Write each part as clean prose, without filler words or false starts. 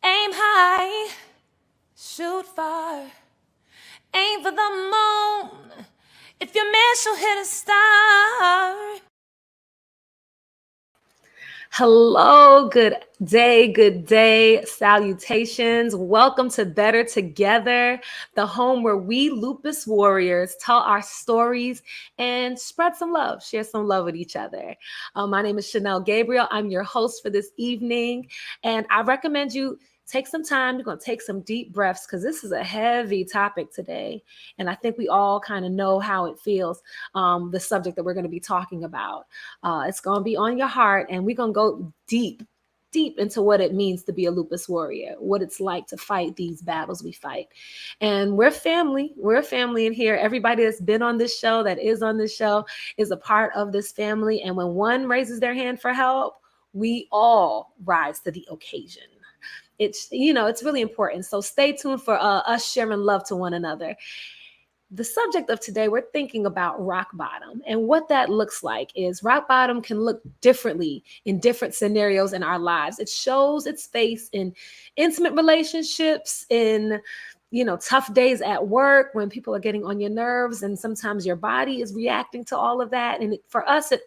Aim high, shoot far, aim for the moon. If you miss, you'll hit a star. Hello, good day, salutations. Welcome to Better Together, the home where we Lupus warriors tell our stories and spread some love, share some love with each other. My name is Chanel Gabriel. I'm your host for this evening, and I recommend you take some time. You're going to take some deep breaths because this is a heavy topic today. And I think we all kind of know how it feels, the subject that we're going to be talking about. It's going to be on your heart, and we're going to go deep into what it means to be a lupus warrior, what it's like to fight these battles we fight. And we're family. We're a family in here. Everybody that's been on this show, that is on this show, is a part of this family. And when one raises their hand for help, we all rise to the occasion. It's really important. So stay tuned for us sharing love to one another. The subject of today, we're thinking about rock bottom. And what that looks like is rock bottom can look differently in different scenarios in our lives. It shows its face in intimate relationships, in tough days at work when people are getting on your nerves, and sometimes your body is reacting to all of that. And for us, it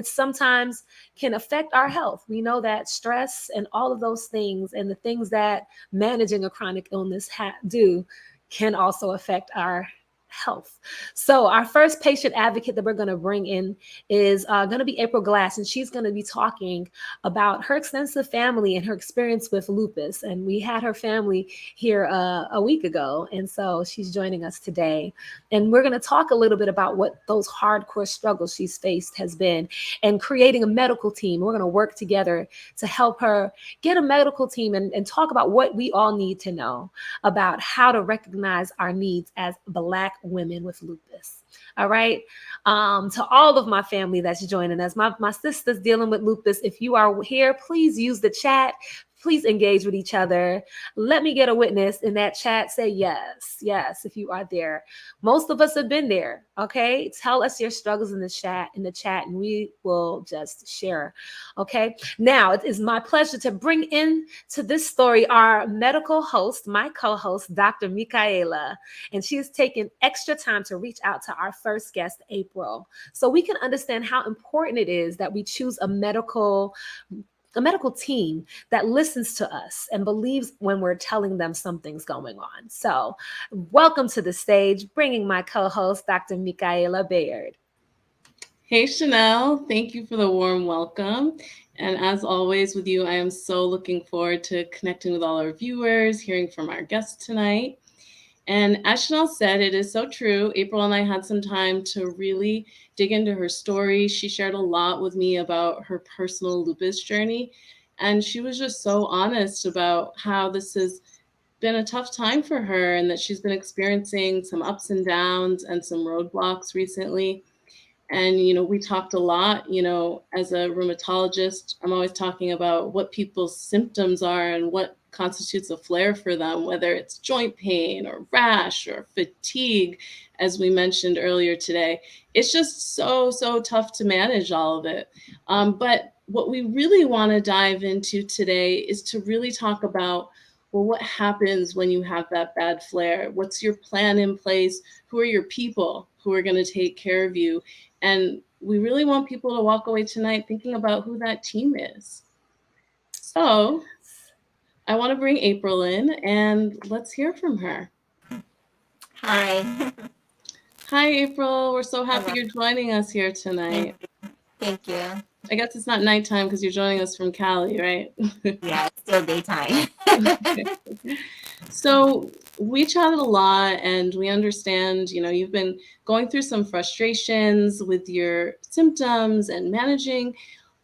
sometimes can affect our health. We know that stress and all of those things, and the things that managing a chronic illness do, can also affect our health. So our first patient advocate that we're going to bring in is going to be April Glass, and she's going to be talking about her extensive family and her experience with lupus. And we had her family here a week ago, and so she's joining us today. And we're going to talk a little bit about what those hardcore struggles she's faced has been, and creating a medical team. We're going to work together to help her get a medical team and talk about what we all need to know about how to recognize our needs as Black women with lupus. All right. To all of my family that's joining us, my sisters dealing with lupus, if you are here, please use the chat. Please engage with each other. Let me get a witness in that chat. Say yes, if you are there. Most of us have been there. Okay, tell us your struggles in the chat, and we will just share. Okay. Now it is my pleasure to bring in to this story our medical host, my co-host, Dr. Michaela, and she has taken extra time to reach out to our first guest, April, so we can understand how important it is that we choose a medical team that listens to us and believes when we're telling them something's going on. So welcome to the stage, bringing my co-host, Dr. Michaela Baird. Hey, Chanel. Thank you for the warm welcome. And as always with you, I am so looking forward to connecting with all our viewers, hearing from our guests tonight. And as Chanel said, it is so true. April and I had some time to really dig into her story. She shared a lot with me about her personal lupus journey. And she was just so honest about how this has been a tough time for her and that she's been experiencing some ups and downs and some roadblocks recently. And, we talked a lot, as a rheumatologist, I'm always talking about what people's symptoms are and what constitutes a flare for them, whether it's joint pain or rash or fatigue, as we mentioned earlier today. It's just so tough to manage all of it. But what we really want to dive into today is to really talk about, well, what happens when you have that bad flare? What's your plan in place? Who are your people who are going to take care of you? And we really want people to walk away tonight thinking about who that team is. So I want to bring April in and let's hear from her. Hi. Hi, April. We're so happy Hello. you're joining us here Thank tonight. you. Thank you. I guess it's not nighttime because you're joining us from Cali, right? Yeah, it's still daytime. So we chatted a lot and we understand, you've been going through some frustrations with your symptoms and managing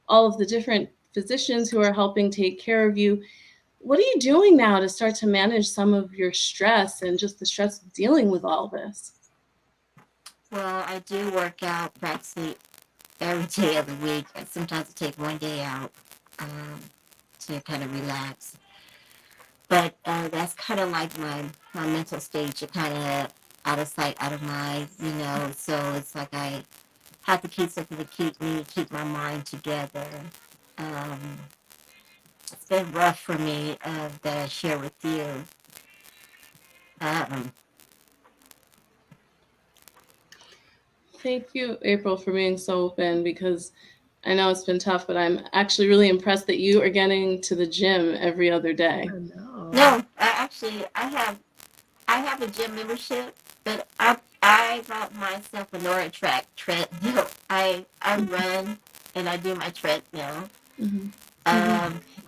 all of the different physicians who are helping take care of you. What are you doing now to start to manage some of your stress and just the stress of dealing with all this? Well, I do work out practically every day of the week. Sometimes I take one day out um, to kind of relax. But that's kind of like my mental state. You're kind of out of sight, out of mind. So it's like I have to keep something to keep my mind together. Um, it's been rough for me that I share with you. Um, Thank you, April, for being so open because I know it's been tough, but I'm actually really impressed that you are getting to the gym every other day. I know. no, I have a gym membership, but I bought myself a Nora track treadmill. I run and I do my treadmill. Mm-hmm.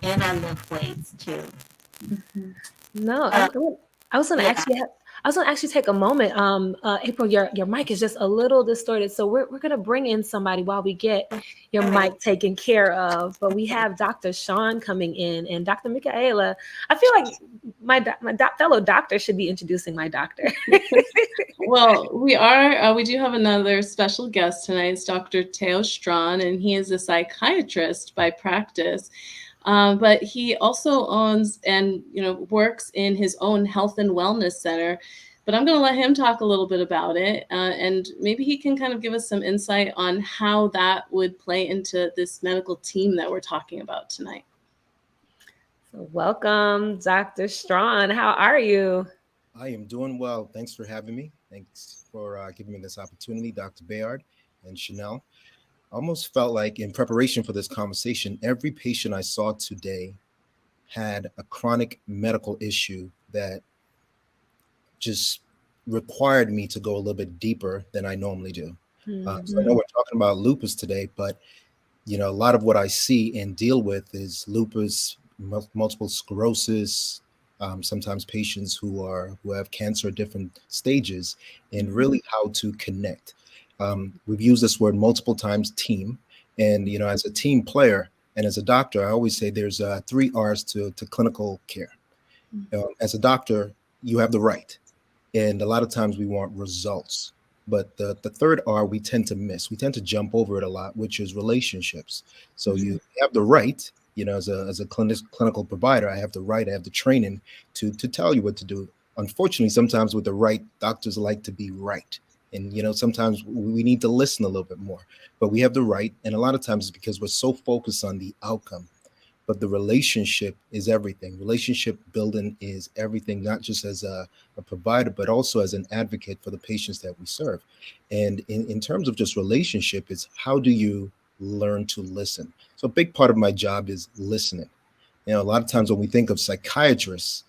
And I lift weights too. Mm-hmm. No, Uh, I was gonna yeah, actually I was gonna actually take a moment. April, your mic is just a little distorted, so we're gonna bring in somebody while we get your all right. mic taken care of. But we have Dr. Sean coming in, and Dr. Michaela. I feel like fellow doctor should be introducing my doctor. Well, we do have another special guest tonight. It's Dr. Teo Strawn, and he is a psychiatrist by practice. But he also owns and works in his own health and wellness center. But I'm going to let him talk a little bit about it, and maybe he can kind of give us some insight on how that would play into this medical team that we're talking about tonight. So welcome, Dr. Strawn. How are you? I am doing well. Thanks for having me. Thanks for giving me this opportunity, Dr. Bayard and Chanel. I almost felt like, in preparation for this conversation, every patient I saw today had a chronic medical issue that just required me to go a little bit deeper than I normally do. So I know Mhm. we're talking about lupus today, but a lot of what I see and deal with is lupus, multiple sclerosis, sometimes patients who have cancer at different stages, and really how to connect. We've used this word multiple times, team, and as a team player and as a doctor, I always say there's three R's to clinical care. As a doctor, you have the right, and a lot of times we want results. But the third R we tend to miss. We tend to jump over it a lot, which is relationships. So Mhm. you have the right, as a clinical provider, I have the right, I have the training to tell you what to do. Unfortunately, sometimes with the right, doctors like to be right. And sometimes we need to listen a little bit more. But we have the right, and a lot of times it's because we're so focused on the outcome, but the relationship is everything. Relationship building is everything, not just as a provider, but also as an advocate for the patients that we serve. And in terms of just relationship, it's how do you learn to listen? So a big part of my job is listening. A lot of times when we think of psychiatrists,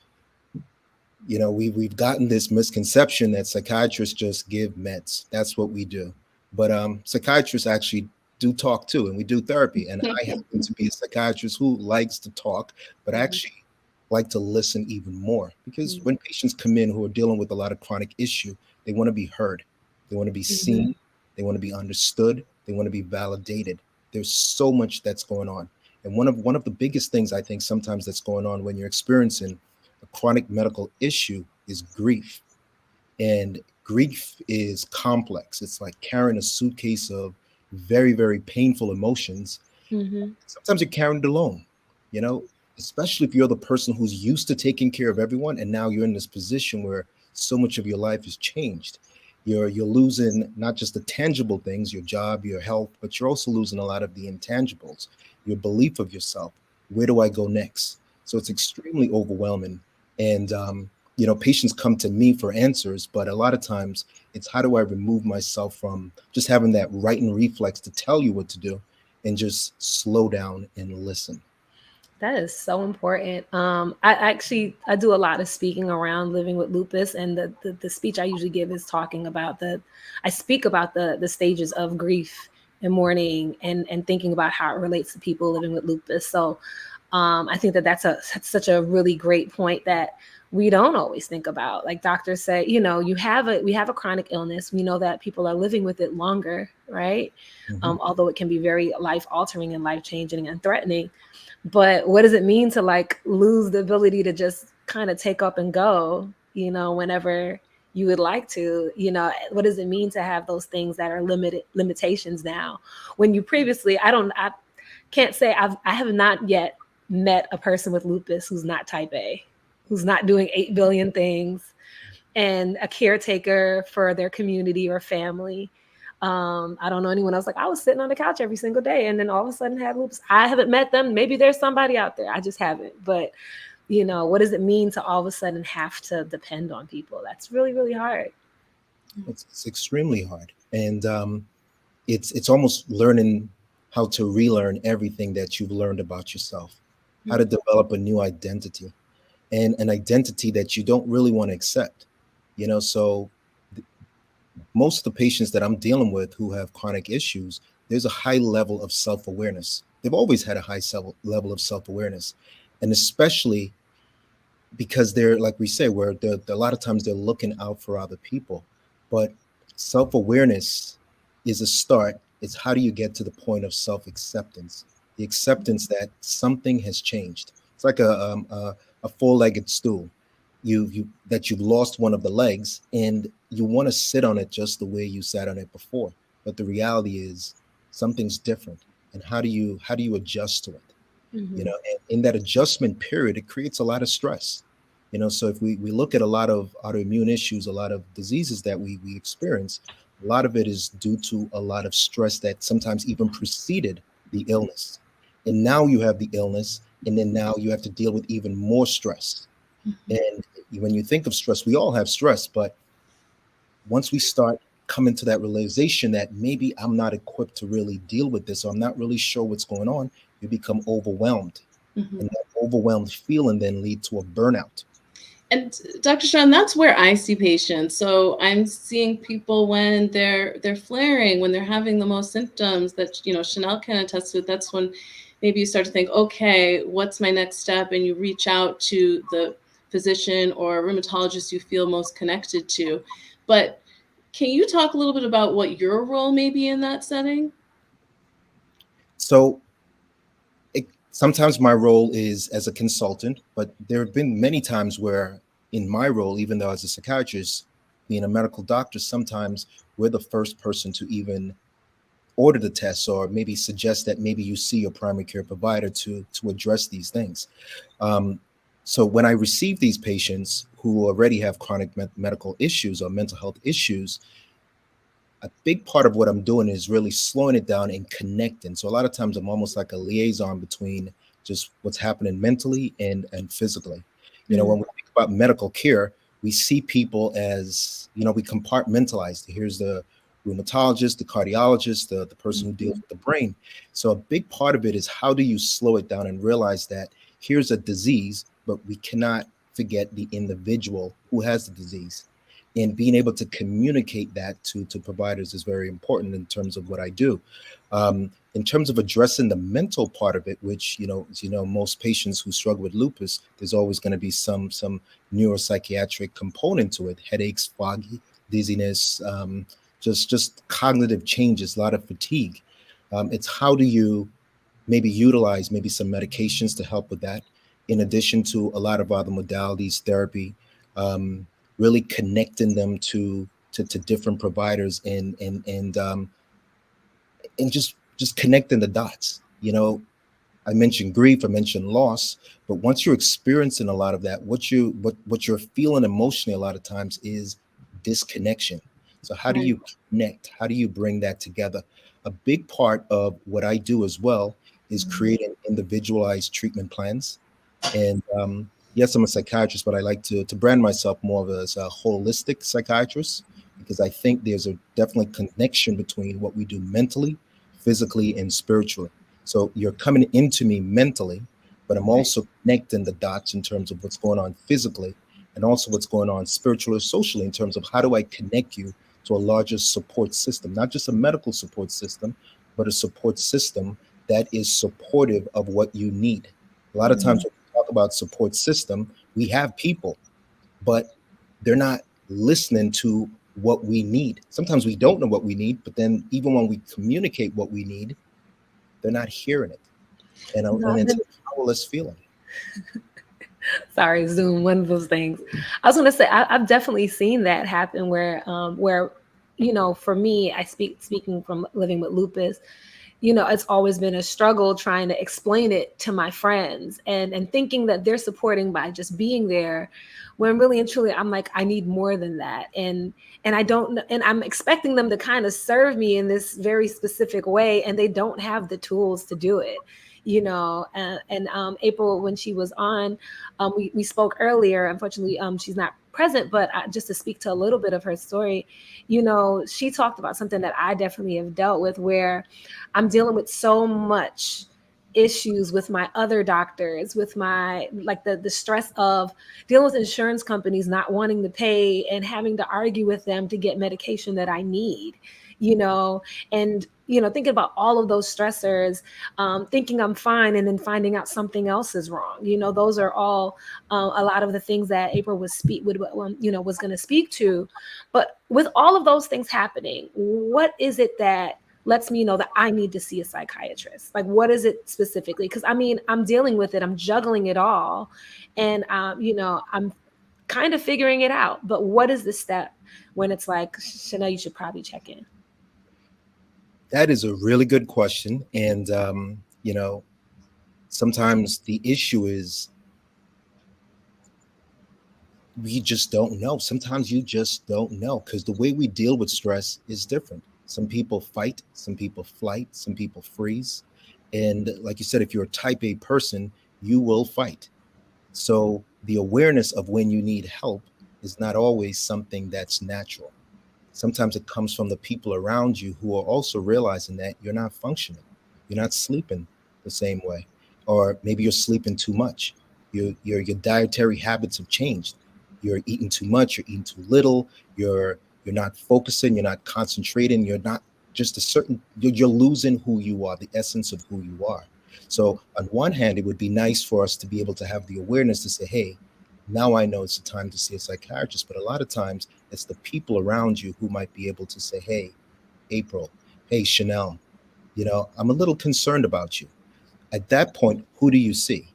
we've gotten this misconception that psychiatrists just give meds. That's what we do. But psychiatrists actually do talk too, and we do therapy. And I happen to be a psychiatrist who likes to talk, but actually like to listen even more, because Mhm. when patients come in who are dealing with a lot of chronic issue, they want to be heard, they want to be Mhm. seen, they want to be understood, they want to be validated. There's so much that's going on, and one of the biggest things I think sometimes that's going on when you're experiencing a chronic medical issue is grief. And grief is complex. It's like carrying a suitcase of very, very painful emotions. Mhm. Sometimes you're carrying it alone, you know, especially if you're the person who's used to taking care of everyone. And now you're in this position where so much of your life has changed. You're losing not just the tangible things, your job, your health, but you're also losing a lot of the intangibles, your belief of yourself. Where do I go next? So it's extremely overwhelming. And patients come to me for answers, but a lot of times it's how do I remove myself from just having that right and reflex to tell you what to do and just slow down and listen. That is so important. I do a lot of speaking around living with lupus, and the speech I usually give is talking about I speak about the stages of grief and mourning, and thinking about how it relates to people living with lupus. So I think that's such a really great point that we don't always think about. Like doctors say, we have a chronic illness. We know that people are living with it longer, right? Mhm. Although it can be very life altering and life changing and threatening. But what does it mean to like lose the ability to just kind of take up and go, whenever you would like to? What does it mean to have those things that are limitations now? When you previously, I can't say I have not yet met a person with lupus who's not type A, who's not doing 8 billion things and a caretaker for their community or family. I don't know anyone else. Like, I was sitting on the couch every single day and then all of a sudden had lupus. I haven't met them. Maybe there's somebody out there. I just haven't. But, what does it mean to all of a sudden have to depend on people? That's really, really hard. It's extremely hard, and it's almost learning how to relearn everything that you've learned about yourself, how to develop a new identity, and an identity that you don't really want to accept. So most of the patients that I'm dealing with who have chronic issues, there's a high level of self-awareness. They've always had a high level of self-awareness, and especially because they're, like we say, where a lot of times they're looking out for other people. But self-awareness is a start. It's how do you get to the point of self-acceptance, the acceptance that something has changed. It's like a four-legged stool. You've lost one of the legs and you want to sit on it just the way you sat on it before. But the reality is something's different. And how do you adjust to it? Mm-hmm. And in that adjustment period, it creates a lot of stress. So if we look at a lot of autoimmune issues, a lot of diseases that we experience, a lot of it is due to a lot of stress that sometimes even preceded the illness. And now you have the illness, and then now you have to deal with even more stress. And when you think of stress, we all have stress, but once we start coming to that realization that maybe I'm not equipped to really deal with this, or I'm not really sure what's going on, you become overwhelmed. Mhm. And that overwhelmed feeling then lead to a burnout. And Dr. Sean, that's where I see patients. So I'm seeing people when they're flaring, when they're having the most symptoms that Chanel can attest to. That's when maybe you start to think, okay, what's my next step? And you reach out to the physician or rheumatologist you feel most connected to. But can you talk a little bit about what your role may be in that setting? So sometimes my role is as a consultant, but there have been many times where in my role, even though as a psychiatrist, being a medical doctor, sometimes we're the first person to even order the tests or maybe suggest that maybe you see your primary care provider to address these things. Um, so when I receive these patients who already have chronic medical issues or mental health issues, a big part of what I'm doing is really slowing it down and connecting. So a lot of times I'm almost like a liaison between just what's happening mentally and physically. When we think about medical care, we see people as, we compartmentalize. Here's the rheumatologist, the cardiologist, the person who deals with the brain. So a big part of it is how do you slow it down and realize that here's a disease, but we cannot forget the individual who has the disease, and being able to communicate that to providers is very important in terms of what I do. In terms of addressing the mental part of it, which as most patients who struggle with lupus, there's always going to be some neuropsychiatric component to it: headaches, foggy, dizziness, just cognitive changes, a lot of fatigue. It's how do you maybe utilize maybe some medications to help with that, in addition to a lot of other modalities, therapy, really connecting them to different providers, and just connecting the dots. I mentioned grief, I mentioned loss, but once you're experiencing a lot of that, what you're feeling emotionally a lot of times is disconnection. So how do Right. you connect? How do you bring that together? A big part of what I do as well is creating individualized treatment plans. And yes, I'm a psychiatrist, but I like to brand myself more of as a holistic psychiatrist, because I think there's a definitely connection between what we do mentally, physically, and spiritually. So you're coming into me mentally, but I'm Right. also connecting the dots in terms of what's going on physically, and also what's going on spiritually or socially, in terms of how do I connect you to a larger support system, not just a medical support system, but a support system that is supportive of what you need. A lot of times when we talk about support system, we have people, but they're not listening to what we need. Sometimes we don't know what we need, but then even when we communicate what we need, they're not hearing it. And Not it's been, a powerless feeling. sorry, Zoom, one of those things. I was going to say, I've definitely seen that happen where, for me, speaking from living with lupus, it's always been a struggle trying to explain it to my friends, and thinking that they're supporting by just being there, when really and truly I'm like, I need more than that. And I don't and I'm expecting them to kind of serve me in this very specific way, and they don't have the tools to do it. And April, when she was on, we spoke earlier. Unfortunately, she's not present, but just to speak to a little bit of her story, she talked about something that I definitely have dealt with, where I'm dealing with so much issues with my other doctors, with my, like, the stress of dealing with insurance companies not wanting to pay and having to argue with them to get medication that I need, and thinking about all of those stressors, thinking I'm fine and then finding out something else is wrong. Those are all a lot of the things that April was going to speak to. But with all of those things happening, what is it that lets me know that I need to see a psychiatrist? Like, what is it specifically? Because I mean, I'm dealing with it, I'm juggling it all, and I'm kind of figuring it out. But what is the step when it's like, Chanel, you should probably check in? That is a really good question. And, sometimes the issue is we just don't know. Sometimes you just don't know because the way we deal with stress is different. Some people fight, some people flight, some people freeze. And like you said, if you're a type A person, you will fight. So the awareness of when you need help is not always something that's natural. Sometimes it comes from the people around you who are also realizing that you're not functioning, you're not sleeping the same way, or maybe you're sleeping too much. Your dietary habits have changed. You're eating too much, you're eating too little, you're not focusing, you're not concentrating, you're not just a certain, you're losing who you are, the essence of who you are. So on one hand, it would be nice for us to be able to have the awareness to say, hey, now I know it's the time to see a psychiatrist. But a lot of times it's the people around you who might be able to say, hey, April, hey, Chanel, I'm a little concerned about you. At that point, who do you see?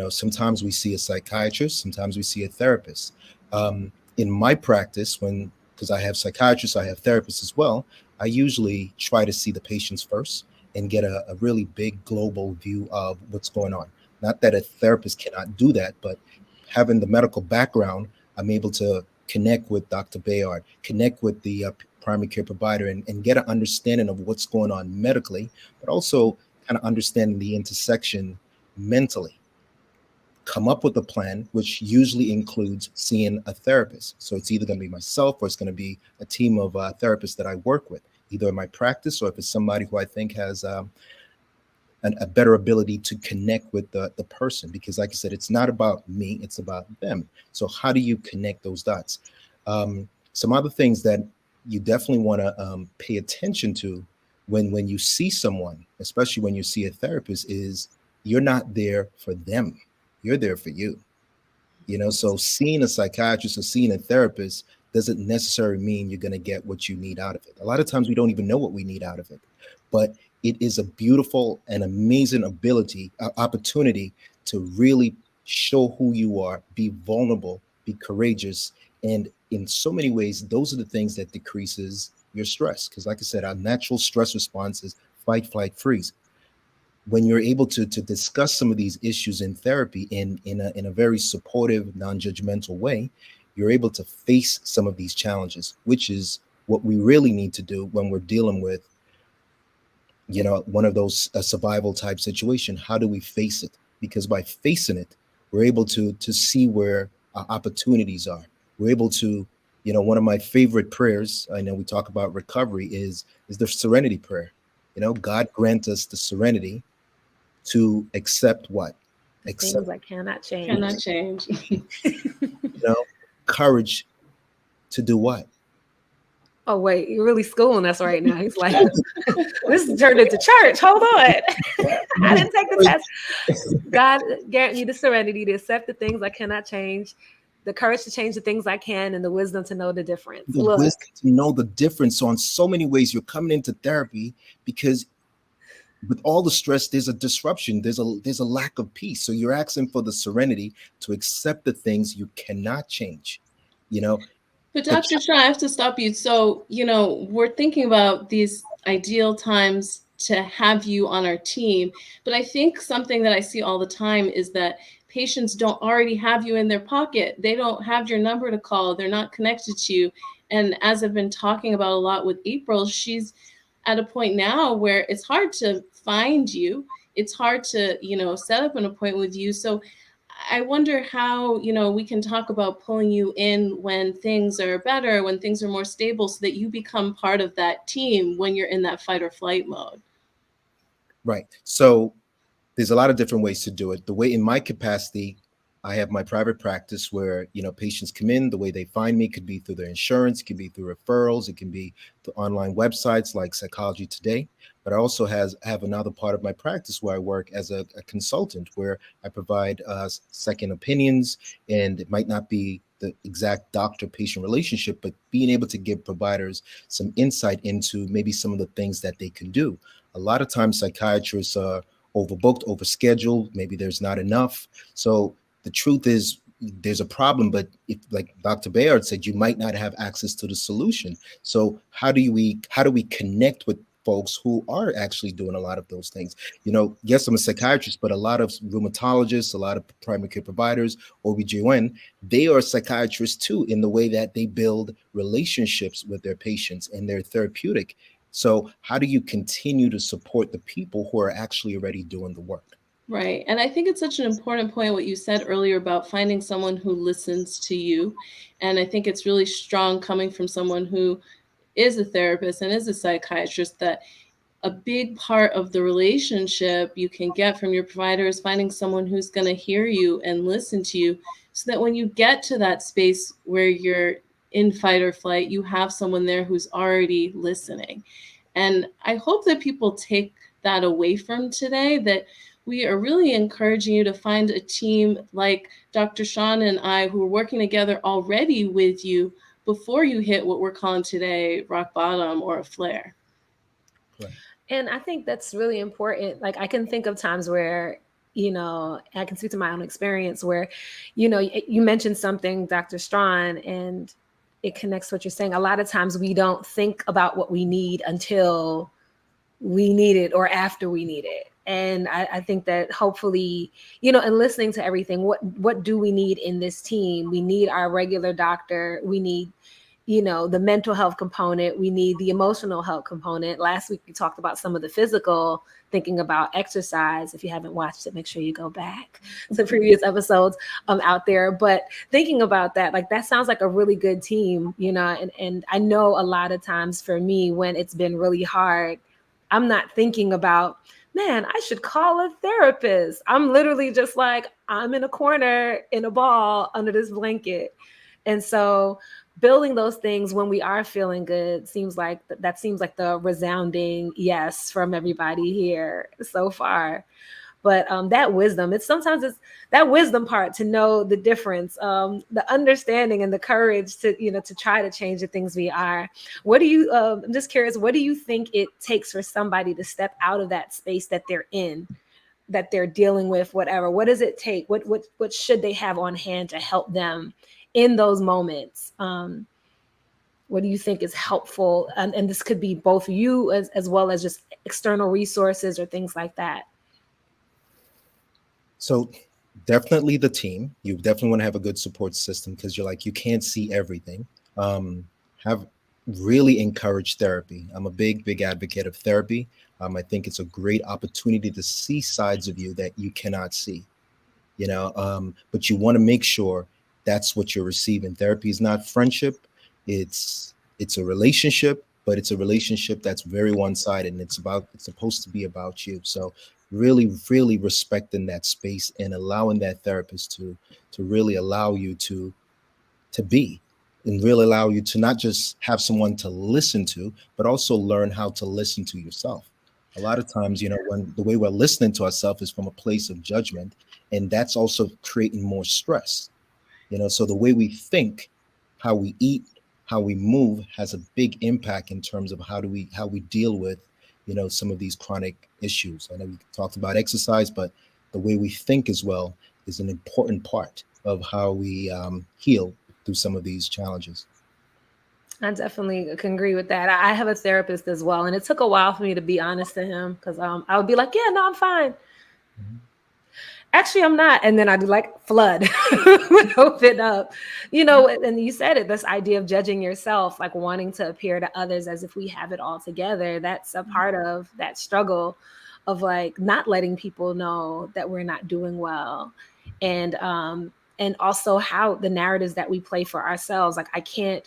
Sometimes we see a psychiatrist, sometimes we see a therapist. In my practice, because I have psychiatrists, I have therapists as well, I usually try to see the patients first and get a really big global view of what's going on. Not that a therapist cannot do that, but having the medical background, I'm able to connect with Dr. Bayard, connect with the primary care provider, and get an understanding of what's going on medically, but also kind of understanding the intersection mentally. Come up with a plan, which usually includes seeing a therapist. So it's either going to be myself or it's going to be a team of therapists that I work with, either in my practice or if it's somebody who I think has a better ability to connect with the person. Because like I said, it's not about me, it's about them. So how do you connect those dots? Some other things that you definitely want to pay attention to when you see someone, especially when you see a therapist, is you're not there for them, you're there for you. So seeing a psychiatrist or seeing a therapist doesn't necessarily mean you're going to get what you need out of it. A lot of times we don't even know what we need out of it, but it is a beautiful and amazing opportunity to really show who you are, be vulnerable, be courageous. And in so many ways, those are the things that decreases your stress. Because like I said, our natural stress response is fight, flight, freeze. When you're able to discuss some of these issues in therapy in a very supportive, non-judgmental way, you're able to face some of these challenges, which is what we really need to do when we're dealing with one of those survival type situation. How do we face it? Because by facing it, we're able to see where our opportunities are. We're able to, one of my favorite prayers, I know we talk about recovery, is the serenity prayer. God grant us the serenity to accept what? The Accept, things I cannot change. Cannot change. courage to do what? Oh wait, you're really schooling us right now. He's like, this turned into church. Hold on. I didn't take the test. God grant me the serenity to accept the things I cannot change, the courage to change the things I can, and the wisdom to know the difference. The Look, wisdom to know the difference. So in so many ways, you're coming into therapy because with all the stress, there's a disruption. There's a lack of peace. So you're asking for the serenity to accept the things you cannot change. But Dr. Shah, I have to stop you. So, we're thinking about these ideal times to have you on our team. But I think something that I see all the time is that patients don't already have you in their pocket. They don't have your number to call. They're not connected to you. And as I've been talking about a lot with April, she's at a point now where it's hard to find you. It's hard to, set up an appointment with you. So I wonder how, we can talk about pulling you in when things are better, when things are more stable, so that you become part of that team when you're in that fight or flight mode. Right. So there's a lot of different ways to do it. The way in my capacity, I have my private practice where, patients come in. The way they find me could be through their insurance, it can be through referrals, it can be through online websites like Psychology Today. But I also have another part of my practice where I work as a consultant, where I provide second opinions, and it might not be the exact doctor-patient relationship, but being able to give providers some insight into maybe some of the things that they can do. A lot of times psychiatrists are overbooked, overscheduled. Maybe there's not enough. So the truth is, there's a problem, but if, like Dr. Bayard said, you might not have access to the solution. So how do we connect with folks who are actually doing a lot of those things? Yes, I'm a psychiatrist, but a lot of rheumatologists, a lot of primary care providers, OBGYN, they are psychiatrists too, in the way that they build relationships with their patients, and they're therapeutic. So how do you continue to support the people who are actually already doing the work? Right. And I think it's such an important point, what you said earlier about finding someone who listens to you. And I think it's really strong coming from someone who is a therapist and is a psychiatrist, that a big part of the relationship you can get from your provider is finding someone who's going to hear you and listen to you, so that when you get to that space where you're in fight or flight, you have someone there who's already listening. And I hope that people take that away from today, that we are really encouraging you to find a team like Dr. Sean and I, who are working together already with you before you hit what we're calling today rock bottom or a flare. Right. And I think that's really important. Like, I can think of times where, I can speak to my own experience where, you mentioned something, Dr. Strawn, and it connects to what you're saying. A lot of times we don't think about what we need until we need it or after we need it. And I think that hopefully, and listening to everything, what do we need in this team? We need our regular doctor. We need, the mental health component. We need the emotional health component. Last week, we talked about some of the physical, thinking about exercise. If you haven't watched it, make sure you go back to previous episodes out there. But thinking about that, like, that sounds like a really good team, and I know a lot of times for me, when it's been really hard, I'm not thinking about, man, I should call a therapist. I'm literally just like, I'm in a corner in a ball under this blanket. And so building those things when we are feeling good seems like the resounding yes from everybody here so far. But that wisdom, it's that wisdom part, to know the difference, the understanding and the courage to, to try to change the things we are. What do you, I'm just curious, what do you think it takes for somebody to step out of that space that they're in, that they're dealing with, whatever? What does it take? What should they have on hand to help them in those moments? What do you think is helpful? And this could be both you as well as just external resources or things like that. So definitely the team. You definitely want to have a good support system, because you can't see everything. Have really encourage therapy. I'm a big advocate of therapy. I think it's a great opportunity to see sides of you that you cannot see. But you want to make sure that's what you're receiving. Therapy is not friendship. It's a relationship, but it's a relationship that's very one-sided, and it's supposed to be about you. So really respecting that space and allowing that therapist to really allow you to be, and really allow you to not just have someone to listen to, but also learn how to listen to yourself. A lot of times, when the way we're listening to ourselves is from a place of judgment, and that's also creating more stress. So the way we think, how we eat, how we move has a big impact in terms of how we deal with, some of these chronic issues. I know we talked about exercise, but the way we think as well is an important part of how we heal through some of these challenges. I definitely can agree with that. I have a therapist as well, and it took a while for me to be honest to him because I would be like, "Yeah, no, I'm fine. Mhm. Actually, I'm not," and then I'd like flood, would open up, And you said it. This idea of judging yourself, like wanting to appear to others as if we have it all together. That's a part of that struggle of like not letting people know that we're not doing well, and also how the narratives that we play for ourselves. Like I can't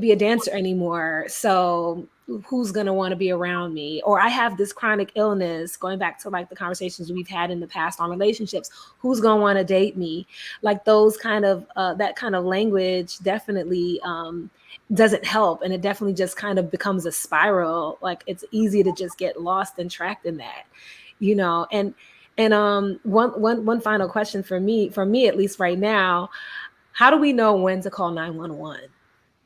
be a dancer anymore. So who's going to want to be around me? Or I have this chronic illness, going back to like the conversations we've had in the past on relationships. Who's going to want to date me? Like those kind of, that kind of language definitely doesn't help. And it definitely just kind of becomes a spiral. Like it's easy to just get lost and trapped in that, and one final question for me at least right now, how do we know when to call 911?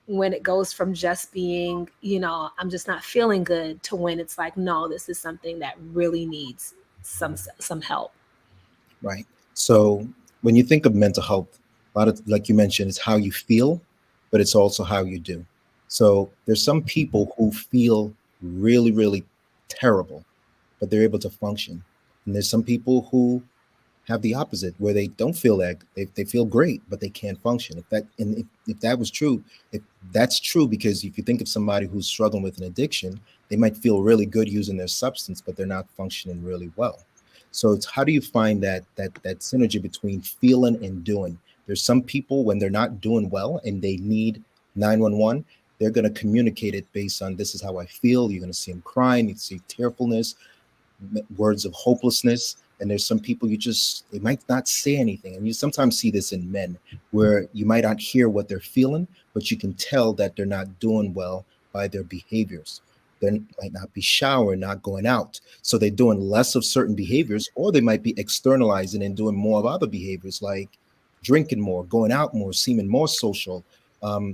When it goes from just being, I'm just not feeling good to when it's like, no, this is something that really needs some help. Right. So when you think of mental health, a lot of, like you mentioned, it's how you feel, but it's also how you do. So there's some people who feel really, really terrible, but they're able to function. And there's some people who have the opposite, where they don't feel that they feel great, but they can't function. If that was true, if that's true, because if you think of somebody who's struggling with an addiction, they might feel really good using their substance, but they're not functioning really well. So it's how do you find that synergy between feeling and doing? There's some people when they're not doing well and they need 911, they're going to communicate it based on this is how I feel. You're going to see them crying, you see tearfulness, words of hopelessness. And there's some people you just, they might not say anything, and you sometimes see this in men where you might not hear what they're feeling, but you can tell that they're not doing well by their behaviors. They might not be showering, not going out, so they're doing less of certain behaviors, or they might be externalizing and doing more of other behaviors like drinking more, going out more, seeming more social,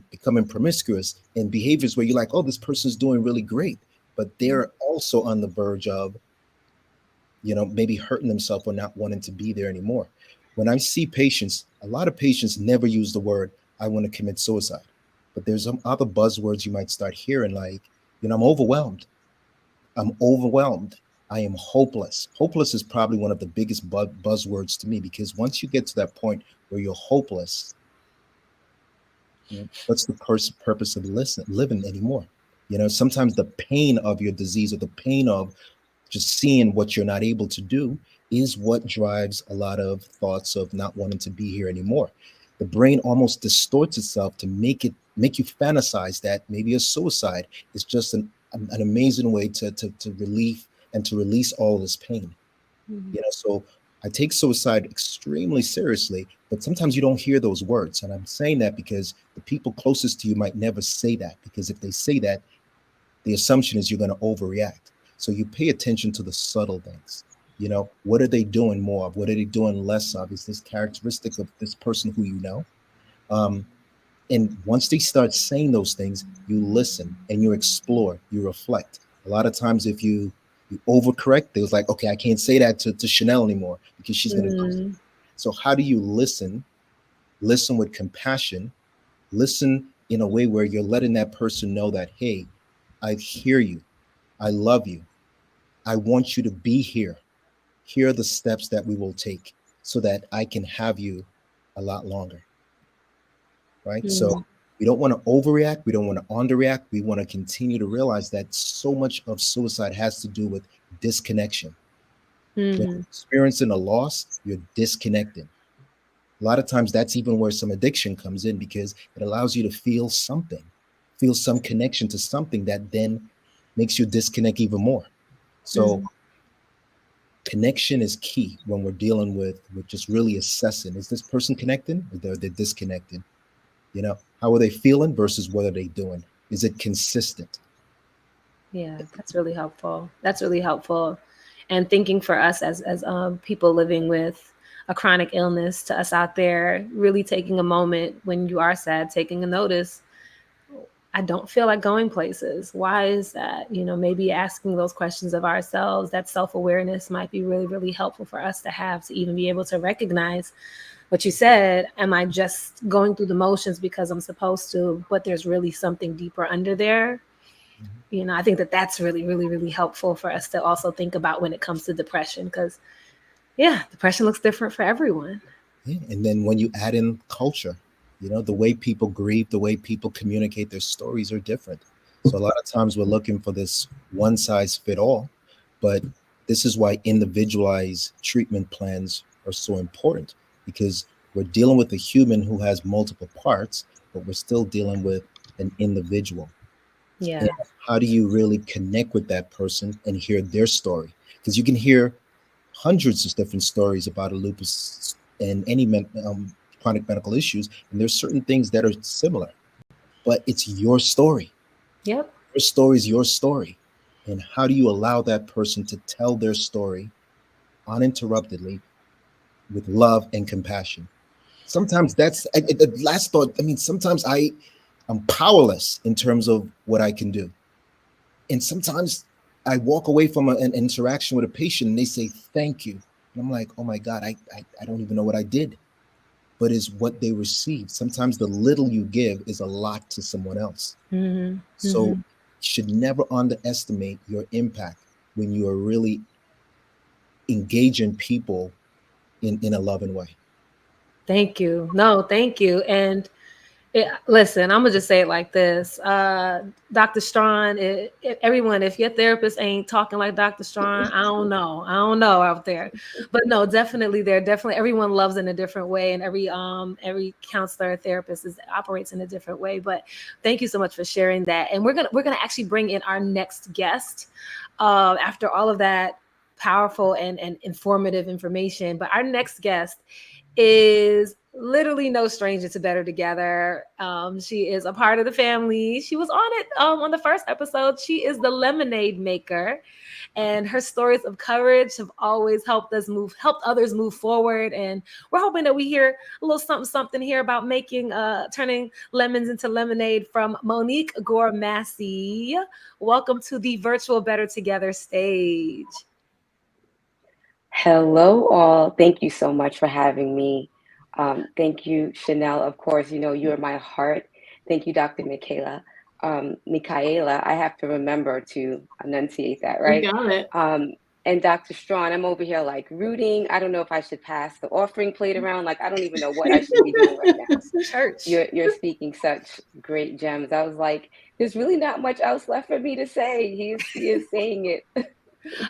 becoming promiscuous, and behaviors where you're like, oh, this person's doing really great, but they're also on the verge of, maybe hurting themselves or not wanting to be there anymore. When I see patients, a lot of patients never use the word, I want to commit suicide. But there's some other buzzwords you might start hearing, like, I'm overwhelmed. I'm overwhelmed. I am hopeless. Hopeless is probably one of the biggest buzzwords to me, because once you get to that point where you're hopeless, what's the purpose of living anymore? Sometimes the pain of your disease or the pain of just seeing what you're not able to do is what drives a lot of thoughts of not wanting to be here anymore. The brain almost distorts itself to make you fantasize that maybe a suicide is just an amazing way to relieve and to release all this pain. Mhm. So I take suicide extremely seriously, but sometimes you don't hear those words. And I'm saying that because the people closest to you might never say that, because if they say that, the assumption is you're going to overreact. So you pay attention to the subtle things. What are they doing more of? What are they doing less of? Is this characteristic of this person who you know? Um, and once they start saying those things, you listen and you explore, you reflect. A lot of times, if you overcorrect, they was like, okay, I can't say that to Chanel anymore because she's going to do. Mm, So how do you listen with compassion, listen in a way where you're letting that person know that, hey, I hear you, I love you, I want you to be here. Here are the steps that we will take so that I can have you a lot longer. Right. So mm, we don't want to overreact. We don't want to underreact. We want to continue to realize that so much of suicide has to do with disconnection. When you're mhm, experiencing a loss, you're disconnected. A lot of times that's even where some addiction comes in, because it allows you to feel something, feel some connection to something that then makes you disconnect even more. So mhm. connection is key when we're dealing with just really assessing, is this person connecting or they're disconnecting? How are they feeling versus what are they doing? Is it consistent? Yeah, that's really helpful. That's really helpful. And thinking for us as people living with a chronic illness, to us out there, really taking a moment when you are sad, taking a notice. I don't feel like going places. Why is that? Maybe asking those questions of ourselves, that self awareness might be really, really helpful for us to have, to even be able to recognize what you said, am I just going through the motions because I'm supposed to, but there's really something deeper under there? Mhm. I think that that's really, really, really helpful for us to also think about when it comes to depression, because yeah, depression looks different for everyone. Yeah. And then when you add in culture, the way people grieve, the way people communicate their stories are different. So a lot of times we're looking for this one size fit all, but this is why individualized treatment plans are so important, because we're dealing with a human who has multiple parts, but we're still dealing with an individual. And Yeah. how do you really connect with that person and hear their story? Because you can hear hundreds of different stories about a lupus and any chronic medical issues, and there's certain things that are similar, but it's your story. Yep. Your story is your story. And how do you allow that person to tell their story uninterruptedly with love and compassion? Sometimes that's the last thought. I mean, sometimes I'm powerless in terms of what I can do. And sometimes I walk away from an interaction with a patient and they say, thank you. And I'm like, oh my God, I don't even know what I did, but it's what they received. Sometimes the little you give is a lot to someone else. Mm-hmm. So Mm-hmm. you should never underestimate your impact when you are really engaging people in a loving way. Thank you. No, thank you. And listen, I'm gonna just say it like this, Dr. Strawn. Everyone, if your therapist ain't talking like Dr. Strawn, I don't know out there, but no, definitely, everyone loves in a different way, and every counselor or therapist operates in a different way. But thank you so much for sharing that, and we're gonna actually bring in our next guest after all of that powerful and informative information. But our next guest is literally no stranger to Better Together. She is a part of the family. She was on it on the first episode. She is the lemonade maker, and her stories of courage have always helped others move forward. And we're hoping that we hear a little something, something here about turning lemons into lemonade from Monique Gore-Massey. Welcome to the virtual Better Together stage. Hello, all. Thank you so much for having me. Thank you, Chanel. Of course, you are my heart. Thank you, Dr. Michaela. I have to remember to enunciate that, You right? got it. And Dr. Strawn, I'm over here like rooting. I don't know if I should pass the offering plate around. Like, I don't even know what I should be doing right now. Church. You're speaking such great gems. I was like, there's really not much else left for me to say. He is saying it.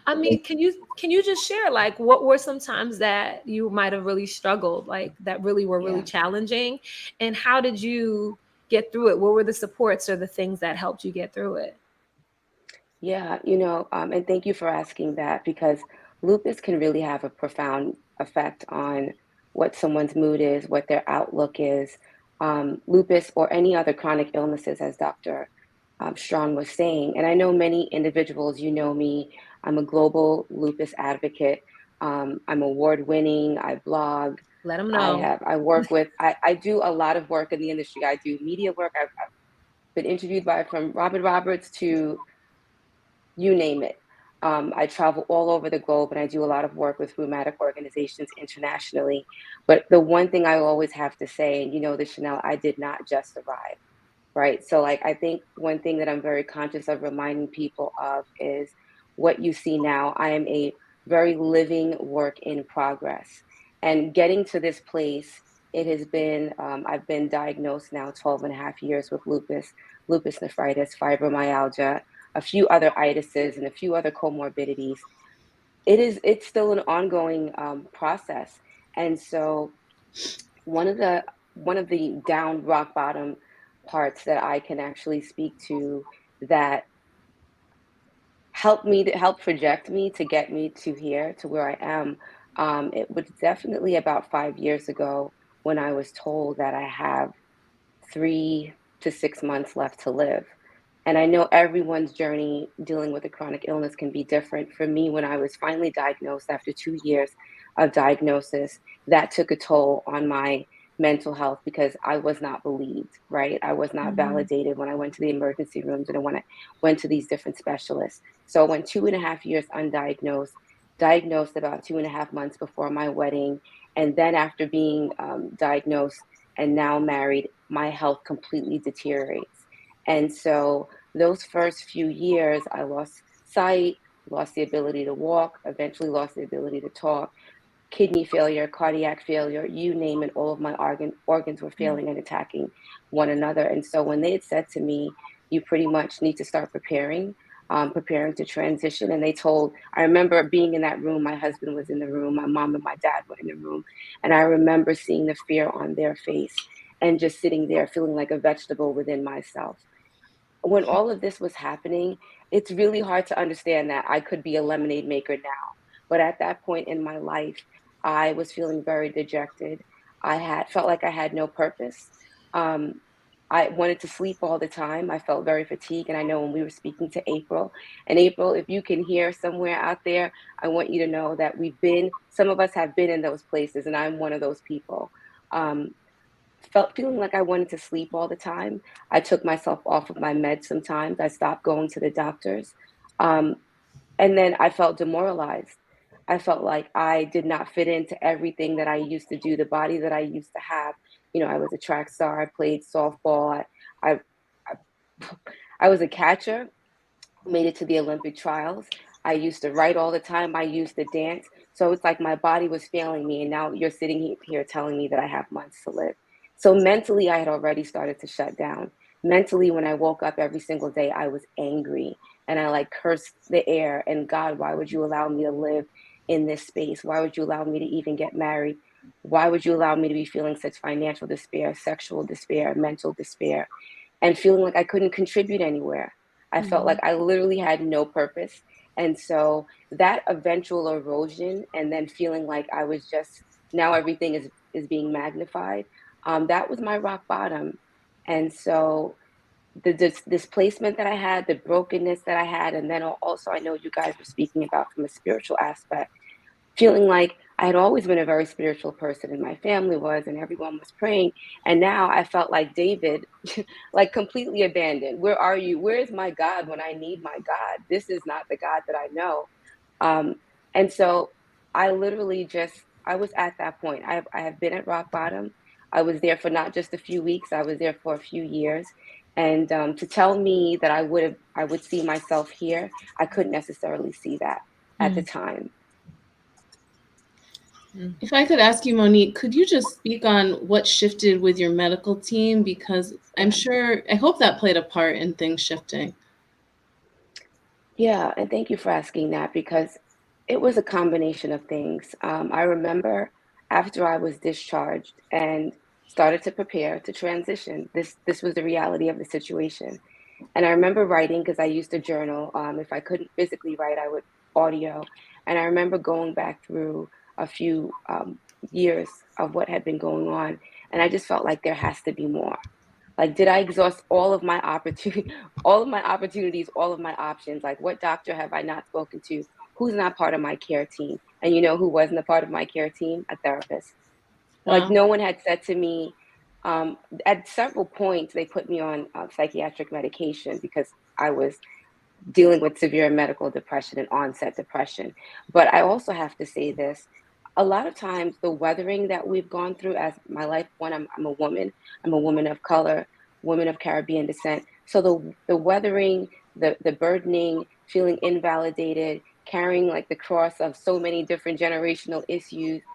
I mean, can you just share, like, what were some times that you might have really struggled, like that really were really Yeah. challenging, and how did you get through it? What were the supports or the things that helped you get through it? Yeah, and thank you for asking that because lupus can really have a profound effect on what someone's mood is, what their outlook is. Lupus or any other chronic illnesses, as Dr. Strawn was saying. And I know many individuals, you know me, I'm a global lupus advocate. I'm award winning, I blog. Let them know. I work with, I do a lot of work in the industry. I do media work. I've been interviewed by from Robin Roberts to you name it. I travel all over the globe and I do a lot of work with rheumatic organizations internationally. But the one thing I always have to say, and you know this, Chanel, I did not just arrive, right? So, like, I think one thing that I'm very conscious of reminding people of is what you see now. I am a very living work in progress. And getting to this place, it has been, I've been diagnosed now 12 and a half years with lupus nephritis, fibromyalgia, a few other itises, and a few other comorbidities. It's still an ongoing process. And so one of the one of the down rock bottom parts that I can actually speak to that help project me to get me to here to where I am. It was definitely about 5 years ago when I was told that I have 3 to 6 months left to live. And I know everyone's journey dealing with a chronic illness can be different. For me, when I was finally diagnosed after 2 years of diagnosis, that took a toll on my mental health because I was not believed, right? I was not Mhm. validated when I went to the emergency rooms and when I went to these different specialists. So I went 2.5 years undiagnosed, diagnosed about 2.5 months before my wedding. And then after being diagnosed and now married, my health completely deteriorates. And so those first few years, I lost sight, lost the ability to walk, eventually lost the ability to talk, kidney failure, cardiac failure, you name it, all of my organs were failing and attacking one another. And so when they had said to me, you pretty much need to start preparing to transition. And I remember being in that room, my husband was in the room, my mom and my dad were in the room. And I remember seeing the fear on their face and just sitting there feeling like a vegetable within myself. When all of this was happening, it's really hard to understand that I could be a lemonade maker now. But at that point in my life, I was feeling very dejected. I had felt like I had no purpose. Um, I wanted to sleep all the time. I felt very fatigued. And I know when we were speaking to April, and April, if you can hear somewhere out there, I want you to know that some of us have been in those places, and I'm one of those people. Um, Felt feeling like I wanted to sleep all the time. I took myself off of my meds sometimes. I stopped going to the doctors. Um, and then I felt demoralized. I felt like I did not fit into everything that I used to do, the body that I used to have. I was a track star. I played softball. I, I was a catcher, made it to the Olympic trials. I used to write all the time. I used to dance. So it's like my body was failing me. And now you're sitting here telling me that I have months to live. So mentally, I had already started to shut down. Mentally, when I woke up every single day, I was angry and I like cursed the air. And God, why would you allow me to live in this space? Why would you allow me to even get married? Why would you allow me to be feeling such financial despair, sexual despair, mental despair, and feeling like I couldn't contribute anywhere? I felt like I literally had no purpose. And so that eventual erosion and then feeling like I was just now everything is being magnified. That was my rock bottom. And so the displacement that I had, the brokenness that I had, and then also I know you guys were speaking about from a spiritual aspect, feeling like I had always been a very spiritual person and my family was and everyone was praying. And now I felt like David, like completely abandoned. Where are you? Where is my God when I need my God? This is not the God that I know. Um, and so I was at that point. I have been at rock bottom. I was there for not just a few weeks, I was there for a few years. And to tell me that I would see myself here, I couldn't necessarily see that at the time. If I could ask you, Monique, could you just speak on what shifted with your medical team? Because I hope that played a part in things shifting. Yeah, and thank you for asking that because it was a combination of things. I remember after I was discharged and started to prepare to transition, this was the reality of the situation. And I remember writing because I used to journal. If I couldn't physically write, I would audio. And I remember going back through a few years of what had been going on, and I just felt like there has to be more. Like, did I exhaust all of my opportunity, all of my opportunities, all of my options? Like, what doctor have I not spoken to? Who's not part of my care team? And you know who wasn't a part of my care team? A therapist. Like, Wow. no one had said to me, at several points, they put me on psychiatric medication because I was dealing with severe medical depression and onset depression. But I also have to say this. A lot of times, the weathering that we've gone through as my life, one, I'm a woman, I'm a woman of color, woman of Caribbean descent. So the weathering, the burdening, feeling invalidated, carrying like the cross of so many different generational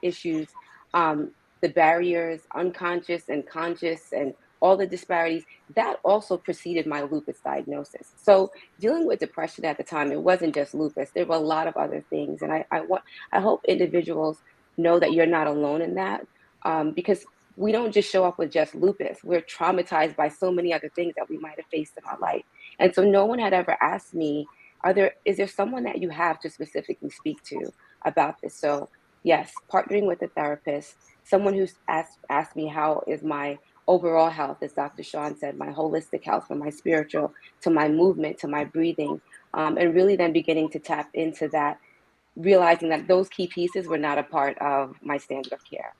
issues, um, the barriers, unconscious and conscious, and all the disparities, that also preceded my lupus diagnosis. So dealing with depression at the time, it wasn't just lupus. There were a lot of other things, and I hope individuals know that you're not alone in that, because we don't just show up with just lupus. We're traumatized by so many other things that we might have faced in our life, and so no one had ever asked me, is there someone that you have to specifically speak to about this? So yes, partnering with a therapist, someone who's asked me how is my overall health, as Dr. Sean said, my holistic health, from my spiritual to my movement to my breathing, and really then beginning to tap into that, realizing that those key pieces were not a part of my standard of care.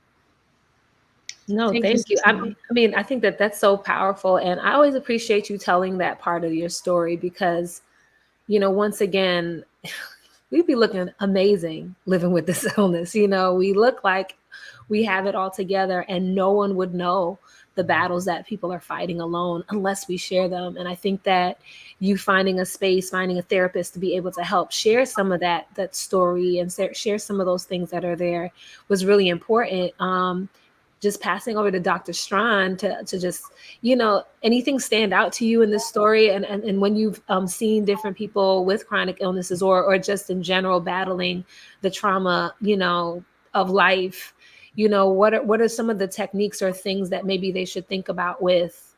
No, Thank you thank you. so much. I mean, I think that that's so powerful. And I always appreciate you telling that part of your story because, once again, we'd be looking amazing living with this illness. We look like we have it all together, and no one would know the battles that people are fighting alone unless we share them. And I think that you finding a space, finding a therapist to be able to help share some of that story and share some of those things that are there was really important. Just passing over to Dr. Strawn to just, anything stand out to you in this story, and when you've seen different people with chronic illnesses, or just in general battling the trauma, of life, what are some of the techniques or things that maybe they should think about with,